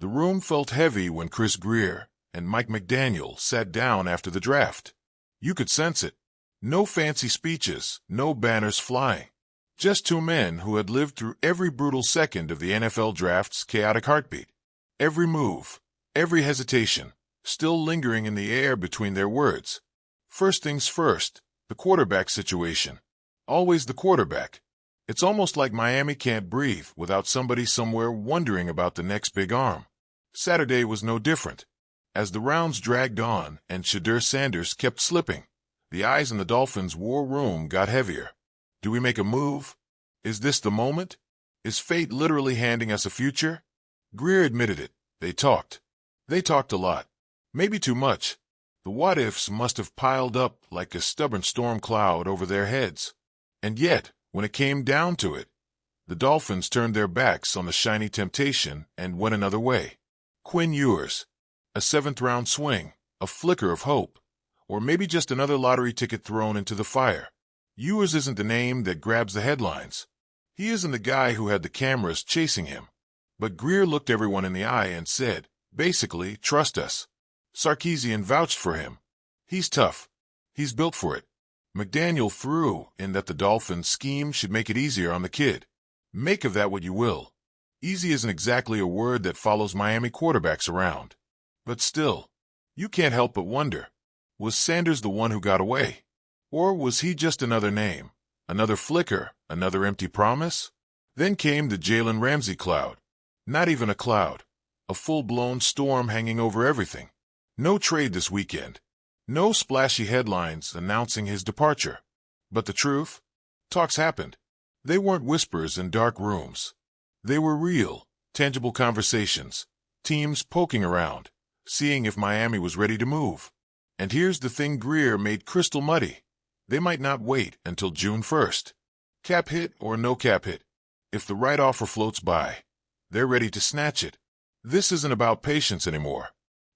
The room felt heavy when Chris Grier and Mike McDaniel sat down after the draft. You could sense it. No fancy speeches, no banners flying. Just two men who had lived through every brutal second of the NFL draft's chaotic heartbeat. Every move, every hesitation, still lingering in the air between their words. First things first, the quarterback situation. Always the quarterback. It's almost like Miami can't breathe without somebody somewhere wondering about the next big arm. Saturday was no different. As the rounds dragged on and Shedeur Sanders kept slipping, the eyes in the Dolphins' war room got heavier. Do we make a move? Is this the moment? Is fate literally handing us a future? Grier admitted it. They talked. They talked a lot. Maybe too much. The what-ifs must have piled up like a stubborn storm cloud over their heads. And yet, when it came down to it, the Dolphins turned their backs on the shiny temptation and went another way. Quinn Ewers. A seventh-round swing, a flicker of hope, or maybe just another lottery ticket thrown into the fire. Ewers isn't the name that grabs the headlines. He isn't the guy who had the cameras chasing him. But Grier looked everyone in the eye and said, basically, trust us. Sarkisian vouched for him. He's tough. He's built for it. McDaniel threw in that the Dolphins' scheme should make it easier on the kid. Make of that what you will. Easy isn't exactly a word that follows Miami quarterbacks around. But still, you can't help but wonder, was Sanders the one who got away? Or was he just another name, another flicker, another empty promise? Then came the Jalen Ramsey cloud. Not even a cloud. A full-blown storm hanging over everything. No trade this weekend. No splashy headlines announcing his departure. But the truth? Talks happened. They weren't whispers in dark rooms. They were real, tangible conversations. Teams poking around, seeing if Miami was ready to move. And here's the thing Grier made crystal muddy. They might not wait until June 1st. Cap hit or no cap hit. If the right offer floats by, they're ready to snatch it. This isn't about patience anymore.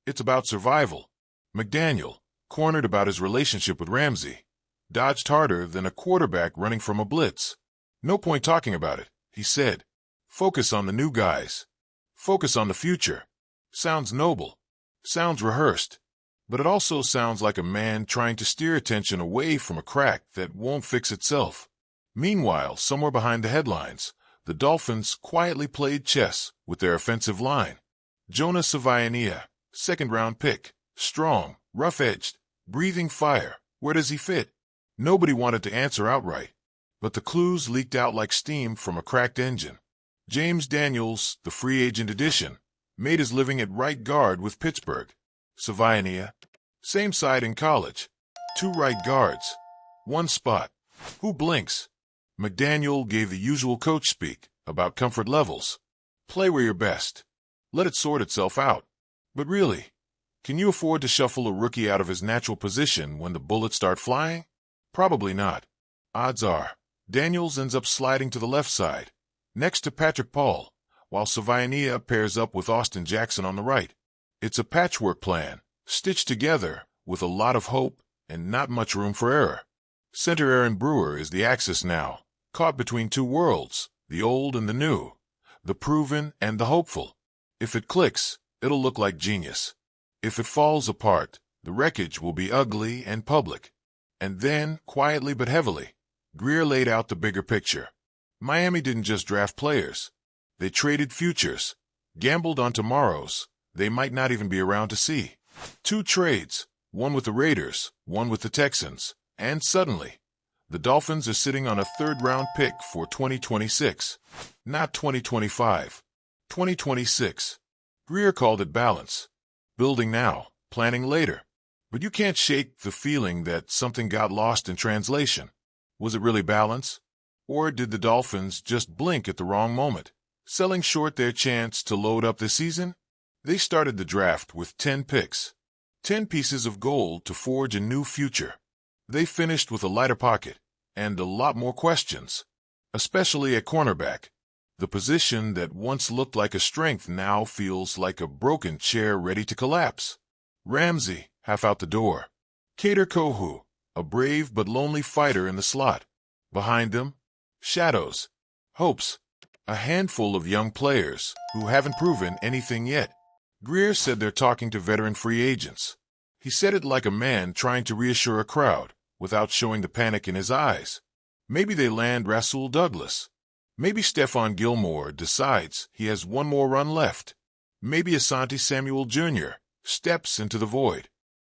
It's about survival. McDaniel, cornered about his relationship with Ramsey, dodged harder than a quarterback running from a blitz. No point talking about it, he said. Focus on the new guys. Focus on the future. Sounds noble. Sounds rehearsed. But it also sounds like a man trying to steer attention away from a crack that won't fix itself. Meanwhile, somewhere behind the headlines, the Dolphins quietly played chess with their offensive line. Jonah Savaiania, second-round pick, strong, rough-edged, breathing fire. Where does he fit? Nobody wanted to answer outright, but the clues leaked out like steam from a cracked engine. James Daniels, the free agent addition, made his living at right guard with Pittsburgh. Savaiania, same side in college. Two right guards. One spot. Who blinks? McDaniel gave the usual coach speak about comfort levels. Play where you're best. Let it sort itself out. But really, can you afford to shuffle a rookie out of his natural position when the bullets start flying? Probably not. Odds are, Daniels ends up sliding to the left side, next to Patrick Paul, while Savaiania pairs up with Austin Jackson on the right. It's a patchwork plan, stitched together with a lot of hope and not much room for error. Center Aaron Brewer is the axis now, caught between two worlds, the old and the new, the proven and the hopeful. If it clicks, it'll look like genius. If it falls apart, the wreckage will be ugly and public. And then, quietly but heavily, Grier laid out the bigger picture. Miami didn't just draft players. They traded futures, gambled on tomorrows they might not even be around to see. 2 trades, one with the Raiders, one with the Texans, and suddenly, the Dolphins are sitting on a third-round pick for 2026. Not 2025. 2026. Grier called it balance. Building now, planning later. But you can't shake the feeling that something got lost in translation. Was it really balance? Or did the Dolphins just blink at the wrong moment, selling short their chance to load up this season? They started the draft with 10 picks. 10 pieces of gold to forge a new future. They finished with a lighter pocket and a lot more questions, especially at cornerback. The position that once looked like a strength now feels like a broken chair ready to collapse. Ramsey, half out the door. Kader Kohou, a brave but lonely fighter in the slot. Behind them, shadows, hopes. A handful of young players who haven't proven anything yet. Grier said they're talking to veteran free agents. He said it like a man trying to reassure a crowd without showing the panic in his eyes. Maybe they land Rasul Douglas. Maybe Stephon Gilmore decides he has one more run left. Maybe Asante Samuel Jr. steps into the void.